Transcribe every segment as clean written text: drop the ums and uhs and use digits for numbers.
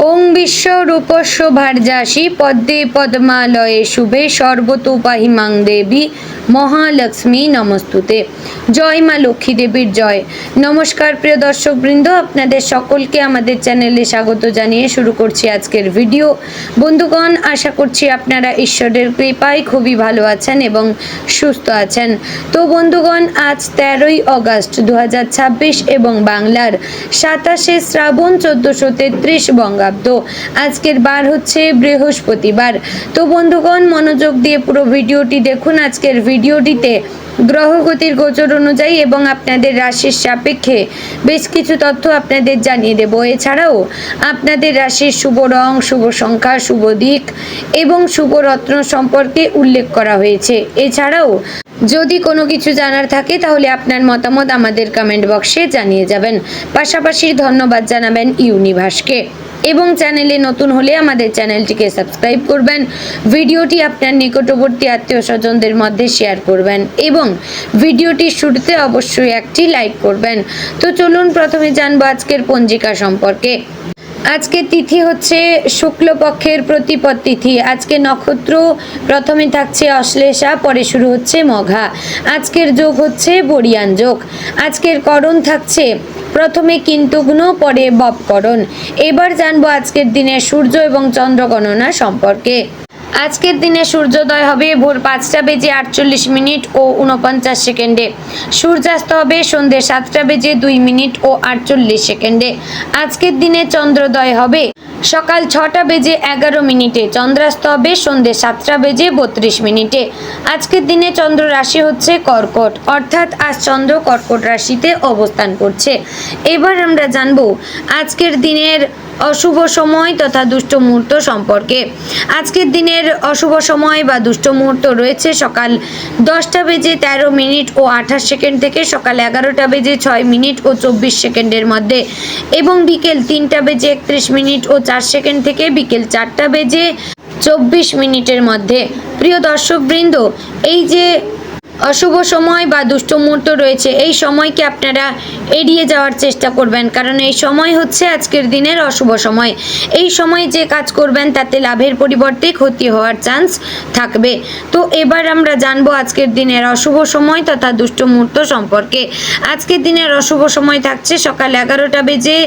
ওং বিশ্বরূপস্য ভার্যাসি পদ্মে পদ্মালয়ে শুভে সর্বতোপাহিমাং দেবী মহালক্ষ্মী নমস্তুতে। জয় মা লক্ষ্মী দেবীর জয়। নমস্কার প্রিয় দর্শকবৃন্দ, আপনাদের সকলকে আমাদের চ্যানেলে স্বাগত জানিয়ে শুরু করছি আজকের ভিডিও। বন্ধুগণ, আশা করছি আপনারা ঈশ্বরের কৃপায় খুবই ভালো আছেন এবং সুস্থ আছেন। তো বন্ধুগণ, আজ 13ই অগস্ট 2026 এবং বাংলার 27শে শ্রাবণ 1433 বঙ্গাব্দ। আজকের বার হচ্ছে বৃহস্পতিবার। তো বন্ধুগণ, মনোযোগ দিয়ে পুরো ভিডিওটি দেখুন। আজকের ভিডিওটিতে গ্রহগতির গোচর অনুযায়ী এবং আপনাদের রাশির সাপেক্ষে বেশ কিছু তথ্য আপনাদের জানিয়ে দেব। এছাড়াও আপনাদের রাশির শুভ রং, শুভ সংখ্যা, শুভ দিক এবং শুভ রত্ন সম্পর্কে উল্লেখ করা হয়েছে। এছাড়াও যদি কোনো কিছু জানার থাকে তাহলে আপনার মতামত আমাদের কমেন্ট বক্সে জানিয়ে যাবেন। পাশাপাশি ধন্যবাদ জানাবেন ইউনিভার্সকে এবং চ্যানেলে নতুন হলে আমাদের চ্যানেলটিকে সাবস্ক্রাইব করবেন। ভিডিওটি আপনার নিকটবর্তী আত্মীয় স্বজনদের মধ্যে শেয়ার করবেন এবং ভিডিওটির শুরুতে অবশ্যই একটি লাইক করবেন। তো চলুন প্রথমে জানবো আজকের পঞ্জিকা সম্পর্কে। আজকের তিথি হচ্ছে শুক্লপক্ষের প্রতিপদ তিথি। আজকে নক্ষত্র প্রথমে থাকছে অশ্লেষা, পরে শুরু হচ্ছে মঘা। আজকের যোগ হচ্ছে বরিয়ান যোগ। আজকের করণ থাকছে প্রথমে কিন্তুগ্ন, পরে বপকরণ। এবার জানবো আজকের দিনে সূর্য এবং চন্দ্র গণনা সম্পর্কে। আজকের দিনে সূর্যোদয় হবে ভোর 5টা বেজে 48 ও 49 সেকেন্ডে। সূর্যাস্ত হবে সন্ধ্যে 7টা বেজে 2 ও 48 সেকেন্ডে। আজকের দিনে চন্দ্রোদয় হবে সকাল 6টা বেজে 11। চন্দ্রাস্ত হবে সন্ধ্যে 7টা বেজে 32। আজকের দিনে চন্দ্র রাশি হচ্ছে কর্কট, অর্থাৎ আজ চন্দ্র কর্কট রাশিতে অবস্থান করছে। এবার আমরা জানবো আজকের দিনের অশুভ সময় তথা দুষ্ট মুহূর্ত সম্পর্কে। আজকের দিনের অশুভ সময় বা দুষ্ট মুহূর্ত রয়েছে সকাল 10টা বেজে 13 ও 28 সেকেন্ড থেকে সকাল 11টা বেজে 6 ও 24 সেকেন্ডের মধ্যে এবং বিকেল 3টা বেজে 31 ও 4 সেকেন্ড থেকে বিকেল 4টা বেজে 24 মধ্যে। প্রিয় দর্শকবৃন্দ, এই যে অশুভ সময় বা দুষ্ট মুহূর্ত রয়েছে, এই সময়কে আপনারা এড়িয়ে যাওয়ার চেষ্টা করবেন, কারণ এই সময় হচ্ছে আজকের দিনের অশুভ সময়। এই সময় যে কাজ করবেন তাতে লাভের পরিবর্তে ক্ষতি হওয়ার চান্স থাকবে। তো এবার আমরা জানবো আজকের দিনের অশুভ সময় তথা দুষ্ট মুহূর্ত সম্পর্কে। আজকের দিনের অশুভ সময় থাকছে সকাল 11টা বেজে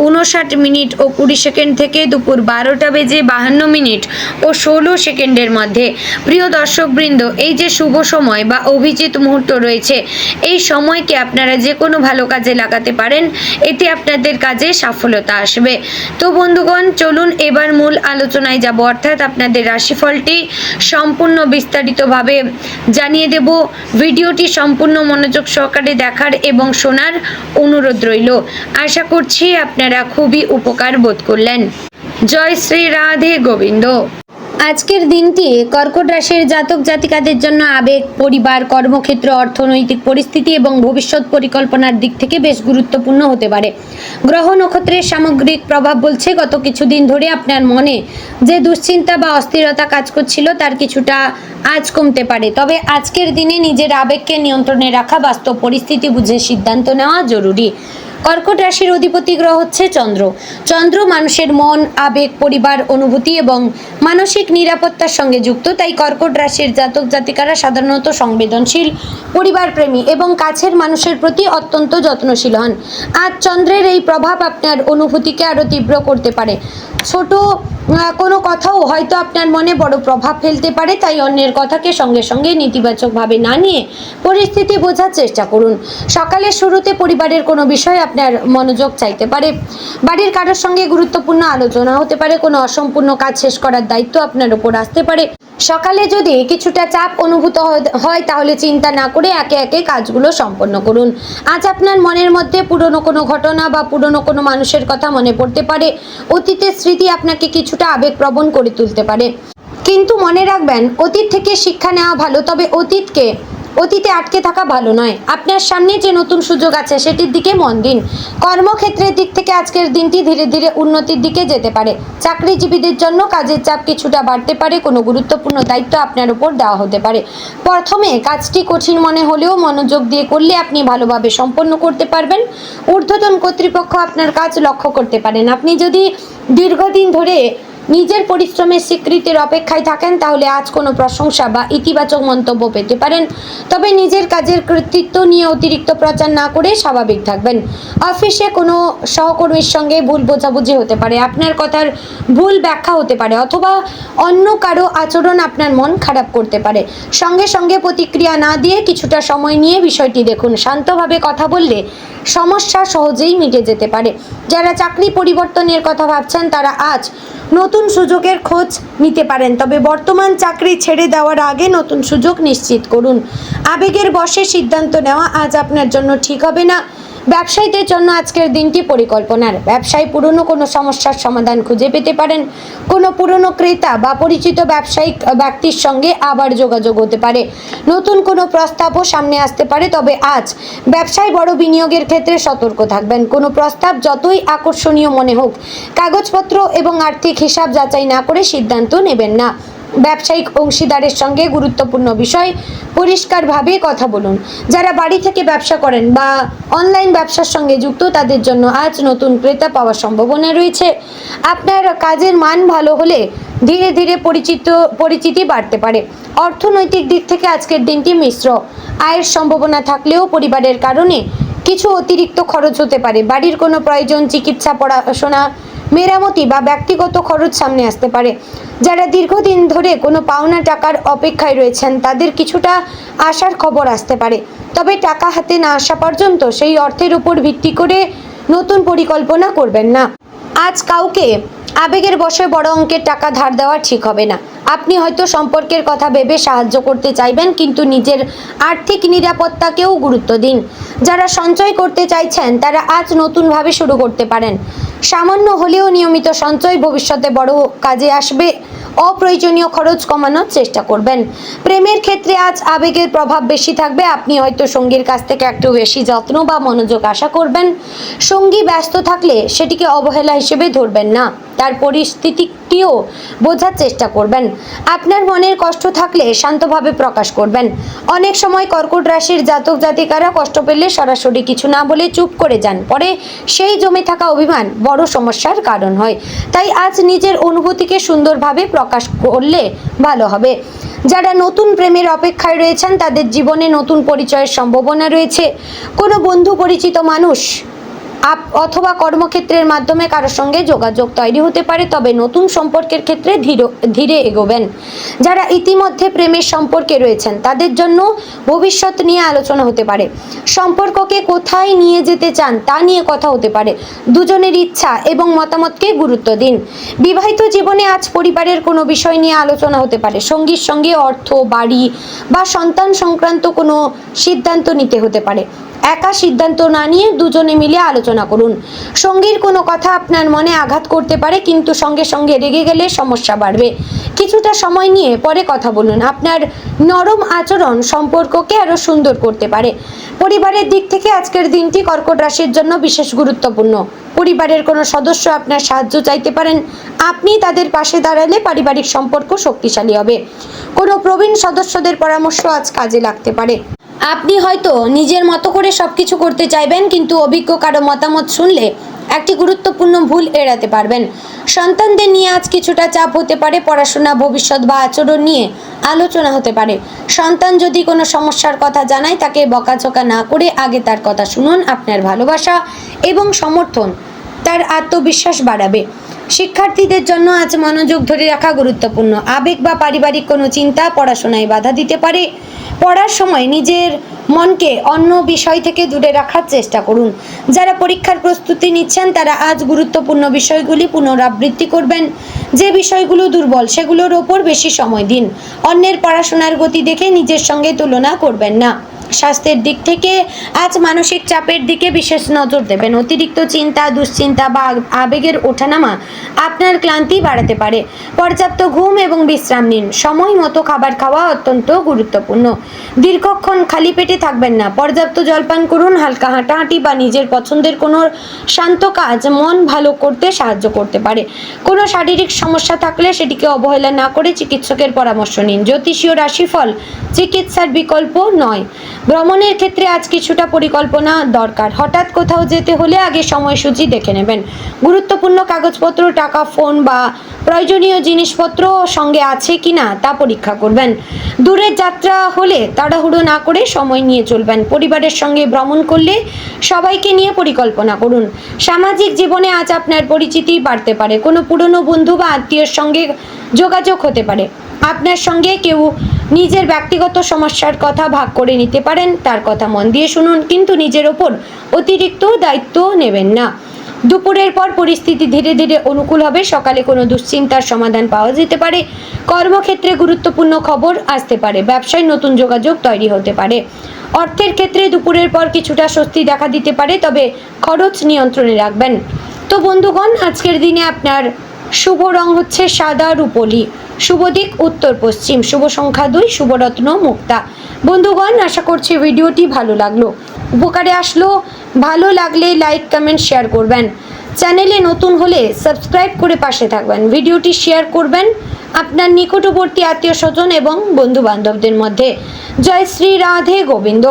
59 ও 20 সেকেন্ড থেকে দুপুর 12টা বেজে 52 ও 16 সেকেন্ডের মধ্যে। প্রিয় দর্শকবৃন্দ, এই যে শুভ সময় বা অভিজিৎ মুহূর্ত রয়েছে, এই সময়কে আপনারা যে কোনো ভালো কাজে লাগাতে পারেন, এতে আপনাদের কাজে সফলতা আসবে। তো বন্ধুগণ, চলুন এবার মূল আলোচনায় যাব, অর্থাৎ আপনাদের রাশিফলটি সম্পূর্ণ বিস্তারিতভাবে জানিয়ে দেব। ভিডিওটি সম্পূর্ণ মনোযোগ সহকারে দেখার এবং শোনার অনুরোধ রইল। আশা করছি আপনারা খুবই উপকার বোধ করলেন। জয় শ্রী রাধে গোবিন্দ। আজকের দিনটি কর্কট রাশির জাতক জাতিকাদের জন্য আবেগ, পরিবার, কর্মক্ষেত্র, অর্থনৈতিক পরিস্থিতি এবং ভবিষ্যৎ পরিকল্পনার দিক থেকে বেশ গুরুত্বপূর্ণ হতে পারে। গ্রহ নক্ষত্রের সামগ্রিক প্রভাব বলছে গত কিছুদিন ধরে আপনার মনে যে দুশ্চিন্তা বা অস্থিরতা কাজ করছিল তার কিছুটা আজ কমতে পারে। তবে আজকের দিনে নিজের আবেগকে নিয়ন্ত্রণে রাখা, বাস্তব পরিস্থিতি বুঝে সিদ্ধান্ত নেওয়া জরুরি। কর্কট রাশির অধিপতি গ্রহ হচ্ছে চন্দ্র। চন্দ্র মানুষের মন, আবেগ, পরিবার, অনুভূতি এবং মানসিক নিরাপত্তার সঙ্গে যুক্ত। তাই কর্কট রাশির জাতক জাতিকারা সাধারণত সংবেদনশীল, পরিবারপ্রেমী এবং কাছের মানুষের প্রতি অত্যন্ত যত্নশীল হন। আজ চন্দ্রের এই প্রভাব আপনার অনুভূতিকে আরও তীব্র করতে পারে। ছোট কোনো কথাও হয়তো আপনার মনে বড় প্রভাব ফেলতে পারে, তাই অন্যের কথাকে সঙ্গে সঙ্গে নেতিবাচকভাবে না নিয়ে পরিস্থিতি বোঝার চেষ্টা করুন। সকালের শুরুতে পরিবারের কোনো বিষয় আপনার মনোযোগ চাইতে পারে। বাড়ির কারোর সঙ্গে গুরুত্বপূর্ণ আলোচনা হতে পারে। কোনো অসম্পূর্ণ কাজ শেষ করার দায়িত্ব আপনার উপর আসতে পারে। সকালে যদি কিছুটা চাপ অনুভূত হয় তাহলে চিন্তা না করে একে একে কাজগুলো সম্পন্ন করুন। আজ আপনার মনের মধ্যে পুরনো কোনো ঘটনা বা পুরনো কোনো মানুষের কথা মনে পড়তে পারে। অতীতের স্মৃতি আপনাকে কিছুটা আবেগপ্রবণ করে তুলতে পারে, কিন্তু মনে রাখবেন অতীত থেকে শিক্ষা নেওয়া ভালো। তবে অতীতকে অতীতে আটকে থাকা ভালো নয়। আপনার সামনে যে নতুন সুযোগ আছে সেটির দিকে মন দিন। কর্মক্ষেত্রের দিক থেকে আজকের দিনটি ধীরে ধীরে উন্নতির দিকে যেতে পারে। চাকরিজীবীদের জন্য কাজের চাপ কিছুটা বাড়তে পারে। কোনো গুরুত্বপূর্ণ দায়িত্ব আপনার উপর দেওয়া হতে পারে। প্রথমে কাজটি কঠিন মনে হলেও মনোযোগ দিয়ে করলে আপনি ভালোভাবে সম্পন্ন করতে পারবেন। ঊর্ধ্বতন কর্তৃপক্ষ আপনার কাজ লক্ষ্য করতে পারেন। আপনি যদি দীর্ঘদিন ধরে নিজের পরিশ্রমের স্বীকৃতির অপেক্ষায় থাকেন তাহলে আজ কোনো প্রশংসা বা ইতিবাচক মন্তব্য পেতে পারেন। তবে নিজের কাজের কৃতিত্ব নিয়ে অতিরিক্ত প্রচার না করে স্বাভাবিক থাকবেন। অফিসে কোনো সহকর্মীর সঙ্গে ভুল বোঝাবুঝি হতে পারে, আপনার কথার ভুল ব্যাখ্যা হতে পারে অথবা অন্য কারো আচরণ আপনার মন খারাপ করতে পারে। সঙ্গে সঙ্গে প্রতিক্রিয়া না দিয়ে কিছুটা সময় নিয়ে বিষয়টি দেখুন। শান্তভাবে কথা বললে সমস্যা সহজেই মিটে যেতে পারে। যারা চাকরি পরিবর্তনের কথা ভাবছেন তারা আজ নতুন সুযোগের খোঁজ নিতে পারেন, তবে বর্তমান চাকরি ছেড়ে দেওয়ার আগে নতুন সুযোগ নিশ্চিত করুন। আবেগের বশে সিদ্ধান্ত নেওয়া আজ আপনার জন্য ঠিক হবে না। ব্যবসায়ীদের জন্য আজকের দিনটি পরিকল্পনার। ব্যবসায় পুরনো কোনো সমস্যার সমাধান খুঁজে পেতে পারেন। কোনো পুরনো ক্রেতা বা পরিচিত ব্যবসায়িক ব্যক্তির সঙ্গে আবার যোগাযোগ হতে পারে। নতুন কোনো প্রস্তাবও সামনে আসতে পারে। তবে আজ ব্যবসায় বড় বিনিয়োগের ক্ষেত্রে সতর্ক থাকবেন। কোনো প্রস্তাব যতই আকর্ষণীয় মনে হোক, কাগজপত্র এবং আর্থিক হিসাব যাচাই না করে সিদ্ধান্ত নেবেন না। ব্যবসায়িক অংশীদারের সঙ্গে গুরুত্বপূর্ণ বিষয় পরিষ্কারভাবে কথা বলুন। যারা বাড়ি থেকে ব্যবসা করেন বা অনলাইন ব্যবসার সঙ্গে যুক্ত তাদের জন্য আজ নতুন ক্রেতা পাওয়ার সম্ভাবনা রয়েছে। আপনার কাজের মান ভালো হলে ধীরে ধীরে পরিচিতি বাড়তে পারে। অর্থনৈতিক দিক থেকে আজকের দিনটি মিশ্র। আয়ের সম্ভাবনা থাকলেও পরিবারের কারণে কিছু অতিরিক্ত খরচ হতে পারে। বাড়ির কোনো প্রয়োজন, চিকিৎসা, পড়াশোনা, মেরামতি বা ব্যক্তিগত খরচ সামনে আসতে পারে। যারা দীর্ঘদিন ধরে কোনো পাওনা টাকার অপেক্ষায় রয়েছেন তাদের কিছুটা আশার খবর আসতে পারে। তবে টাকা হাতে না আসা পর্যন্ত সেই অর্থের উপর ভিত্তি করে নতুন পরিকল্পনা করবেন না। আজ কাউকে আবেগের বশে বড় অঙ্কের টাকা ধার দেওয়া ঠিক হবে না। আপনি হয়তো সম্পর্কের কথা ভেবে সাহায্য করতে চাইবেন, কিন্তু নিজের আর্থিক নিরাপত্তাকেও গুরুত্ব দিন। যারা সঞ্চয় করতে চাইছেন তারা আজ নতুনভাবে শুরু করতে পারেন। সামান্য হলেও নিয়মিত সঞ্চয় ভবিষ্যতে বড় কাজে আসবে। অপ্রয়োজনীয় খরচ কমানোর চেষ্টা করবেন। প্রেমের ক্ষেত্রে আজ আবেগের প্রভাব বেশি থাকবে। আপনি হয়তো সঙ্গীর কাছ থেকে একটু বেশি যত্ন বা মনোযোগ আশা করবেন। সঙ্গী ব্যস্ত থাকলে সেটিকে অবহেলা হিসেবে ধরবেন না, তার পরিস্থিতিটিও বোঝার চেষ্টা করবেন। আপনার মনের কষ্ট থাকলে শান্তভাবে প্রকাশ করবেন। অনেক সময় কর্কট রাশির জাতক জাতিকারা কষ্ট পেলে সরাসরি কিছু না বলে চুপ করে যান, পরে সেই জমে থাকা অভিমান বড় সমস্যার কারণ হয়। তাই আজ নিজের অনুভূতিকে সুন্দরভাবে প্রকাশ করলে ভালো হবে। যারা নতুন প্রেমের অপেক্ষায় রয়েছেন তাদের জীবনে নতুন পরিচয়ের সম্ভাবনা রয়েছে। কোনো বন্ধু, পরিচিত মানুষ অথবা কর্মক্ষেত্রের মাধ্যমে কারোর সঙ্গে যোগাযোগ তৈরি হতে পারে। তবে নতুন সম্পর্কের ক্ষেত্রে ধীরে এগোবেন। যারা ইতিমধ্যে প্রেমের সম্পর্কে রয়েছেন তাদের জন্য ভবিষ্যৎ নিয়ে আলোচনা হতে পারে। সম্পর্ককে কোথায় নিয়ে যেতে চান তা নিয়ে কথা হতে পারে। দুজনের ইচ্ছা এবং মতামতকে গুরুত্ব দিন। বিবাহিত জীবনে আজ পরিবারের কোনো বিষয় নিয়ে আলোচনা হতে পারে। সঙ্গীর সঙ্গে অর্থ, বাড়ি বা সন্তান সংক্রান্ত কোনো সিদ্ধান্ত নিতে হতে পারে। একা সিদ্ধান্ত না নিয়ে দুজনে মিলে আলোচনা করুন। সঙ্গীর কোনো কথা আপনার মনে আঘাত করতে পারে, কিন্তু সঙ্গে সঙ্গে রেগে গেলে সমস্যা বাড়বে। কিছুটা সময় নিয়ে পরে কথা বলুন। আপনার নরম আচরণ সম্পর্ককে আরও সুন্দর করতে পারে। পরিবারের দিক থেকে আজকের দিনটি কর্কট রাশির জন্য বিশেষ গুরুত্বপূর্ণ। পরিবারের কোনো সদস্য আপনার সাহায্য চাইতে পারেন। আপনি তাদের পাশে দাঁড়ালে পারিবারিক সম্পর্ক শক্তিশালী হবে। কোনো প্রবীণ সদস্যদের পরামর্শ আজ কাজে লাগতে পারে। আপনি হয়তো নিজের মতো করে সবকিছু করতে চাইবেন, কিন্তু অভিজ্ঞ কারো মতামত শুনলে একটি গুরুত্বপূর্ণ ভুল এড়াতে পারবেন। সন্তানদের নিয়ে আজ কিছুটা চাপ হতে পারে। পড়াশোনা, ভবিষ্যৎ বা আচরণ নিয়ে আলোচনা হতে পারে। সন্তান যদি কোনো সমস্যার কথা জানায় তাকে বকাঝকা না করে আগে তার কথা শুনুন। আপনার ভালোবাসা এবং সমর্থন তার আত্মবিশ্বাস বাড়াবে। শিক্ষার্থীদের জন্য আজ মনোযোগ ধরে রাখা গুরুত্বপূর্ণ। আবেগ বা পারিবারিক কোনো চিন্তা পড়াশোনায় বাধা দিতে পারে। পড়ার সময় নিজের মনকে অন্য বিষয় থেকে দূরে রাখার চেষ্টা করুন। যারা পরীক্ষার প্রস্তুতি নিচ্ছেন তারা আজ গুরুত্বপূর্ণ বিষয়গুলি পুনরাবৃত্তি করবেন। যে বিষয়গুলো দুর্বল সেগুলোর ওপর বেশি সময় দিন। অন্যের পড়াশোনার গতি দেখে নিজের সঙ্গে তুলনা করবেন না। স্বাস্থ্যের দিক থেকে আজ মানসিক চাপের দিকে বিশেষ নজর দেবেন। অতিরিক্ত চিন্তা, দুশ্চিন্তা বা আবেগের ওঠানামা আপনার ক্লান্তি বাড়াতে পারে। পর্যাপ্ত ঘুম এবং বিশ্রাম নিন। সময় মতো খাবার খাওয়া অত্যন্ত গুরুত্বপূর্ণ। দীর্ঘক্ষণ খালি পেটে থাকবেন না। পর্যাপ্ত জলপান করুন। হালকা হাঁটাহাঁটি বা নিজের পছন্দের কোনো শান্ত কাজ মন ভালো করতে সাহায্য করতে পারে। কোনো শারীরিক সমস্যা থাকলে সেটিকে অবহেলা না করে চিকিৎসকের পরামর্শ নিন। জ্যোতিষীয় রাশিফল চিকিৎসার বিকল্প নয়। ভ্রমণের ক্ষেত্রে আজ কিছুটা পরিকল্পনা দরকার। হঠাৎ কোথাও যেতে হলে আগে সময়সূচি দেখে নেবেন। গুরুত্বপূর্ণ কাগজপত্র, টাকা, ফোন বা প্রয়োজনীয় জিনিসপত্র সঙ্গে আছে কিনা তা পরীক্ষা করবেন। দূরের যাত্রা হলে তাড়াহুড়ো না করে সময় নিয়ে চলবেন। পরিবারের সঙ্গে ভ্রমণ করলে সবাইকে নিয়ে পরিকল্পনা করুন। সামাজিক জীবনে আজ আপনার পরিচিতি বাড়তে পারে। কোনো পুরনো বন্ধু বা আত্মীয়ের সঙ্গে যোগাযোগ হতে পারে। আপনার সঙ্গে কেউ নিজের ব্যক্তিগত সমস্যার কথা ভাগ করে নিতে পারেন। তার কথা মন দিয়ে শুনুন, কিন্তু নিজের ওপর অতিরিক্ত দায়িত্ব নেবেন না। দুপুরের পর পরিস্থিতি ধীরে ধীরে অনুকূল হবে। সকালে কোনো দুশ্চিন্তার সমাধান পাওয়া যেতে পারে। কর্মক্ষেত্রে গুরুত্বপূর্ণ খবর আসতে পারে। ব্যবসায় নতুন যোগাযোগ তৈরি হতে পারে। অর্থের ক্ষেত্রে দুপুরের পর কিছুটা স্বস্তি দেখা দিতে পারে, তবে খরচ নিয়ন্ত্রণে রাখবেন। তো বন্ধুগণ, আজকের দিনে আপনার শুভ রং হচ্ছে সাদা রূপোলি, শুভ দিক উত্তর পশ্চিম, শুভ সংখ্যা 2, শুভরত্ন মুক্তা। বন্ধুগণ, আশা করছি ভিডিওটি ভালো লাগলো, উপকারে আসলো। ভালো লাগলে লাইক, কমেন্ট, শেয়ার করবেন। চ্যানেলে নতুন হলে সাবস্ক্রাইব করে পাশে থাকবেন। ভিডিওটি শেয়ার করবেন আপনার নিকটবর্তী আত্মীয় স্বজন এবং বন্ধু বান্ধবদের মধ্যে। জয় শ্রী রাধে গোবিন্দ।